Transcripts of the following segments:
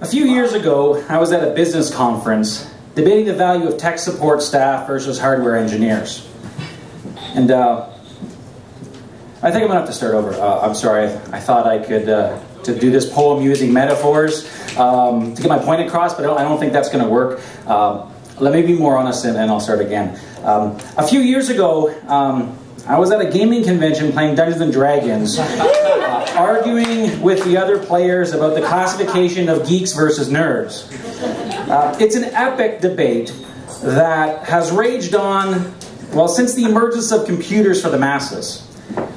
A few years ago, I was at a business conference debating the value of tech support staff versus hardware engineers. And I think I'm going to have to start over. I'm sorry, I thought I could to do this poem using metaphors to get my point across, but I don't think that's going to work. Let me be more honest and I'll start again. A few years ago, I was at a gaming convention playing Dungeons and Dragons, arguing with the other players about the classification of geeks versus nerds. It's an epic debate that has raged on, well, since the emergence of computers for the masses.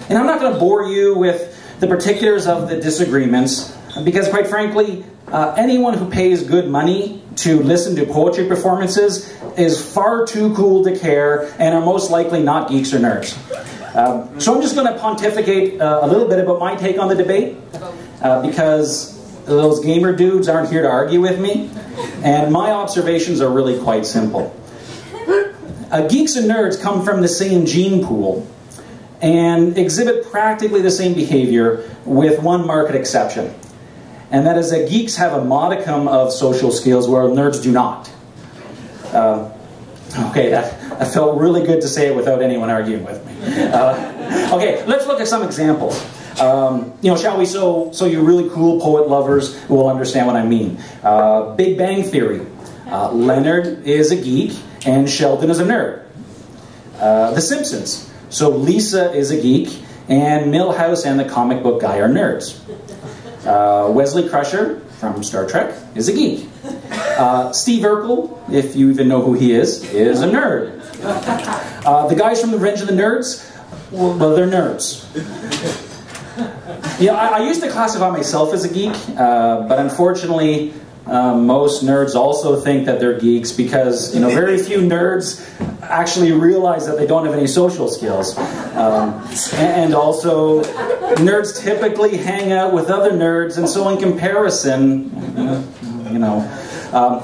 And I'm not going to bore you with the particulars of the disagreements, because quite frankly, anyone who pays good money to listen to poetry performances is far too cool to care and are most likely not geeks or nerds. So I'm just going to pontificate a little bit about my take on the debate, because those gamer dudes aren't here to argue with me, and my observations are really quite simple. Geeks and nerds come from the same gene pool and exhibit practically the same behavior with one marked exception. And that is that geeks have a modicum of social skills where nerds do not. Okay, that felt really good to say it without anyone arguing with me. Okay, let's look at some examples. Shall we, so you really cool poet lovers will understand what I mean. Big Bang Theory. Leonard is a geek and Sheldon is a nerd. The Simpsons. So Lisa is a geek and Milhouse and the comic book guy are nerds. Wesley Crusher from Star Trek is a geek. Steve Urkel, if you even know who he is a nerd. The guys from the Revenge of the Nerds, well, they're nerds. I used to classify myself as a geek, but unfortunately, most nerds also think that they're geeks because, very few nerds actually realize that they don't have any social skills. And also, nerds typically hang out with other nerds, and so in comparison,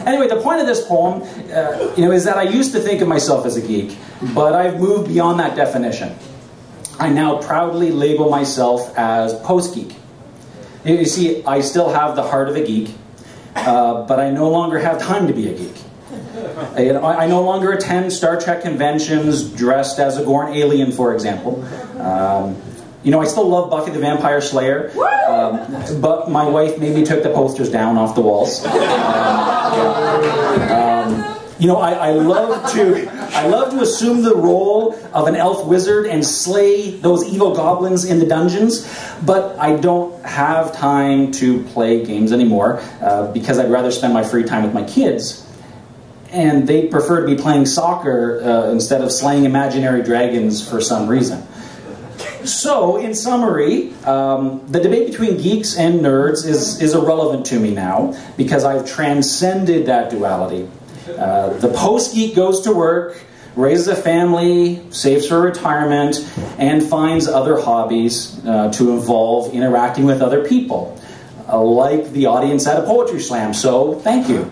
Anyway, the point of this poem, is that I used to think of myself as a geek, but I've moved beyond that definition. I now proudly label myself as Post-Geek. You see, I still have the heart of a geek, but I no longer have time to be a geek. I no longer attend Star Trek conventions dressed as a Gorn alien, for example. I still love Buffy the Vampire Slayer, but my wife maybe took the posters down off the walls. I love to assume the role of an elf wizard and slay those evil goblins in the dungeons, but I don't have time to play games anymore because I'd rather spend my free time with my kids. And they prefer to be playing soccer instead of slaying imaginary dragons for some reason. So, in summary, the debate between geeks and nerds is irrelevant to me now because I've transcended that duality. The post-geek goes to work, raises a family, saves for retirement, and finds other hobbies to involve interacting with other people, like the audience at a poetry slam. So, thank you.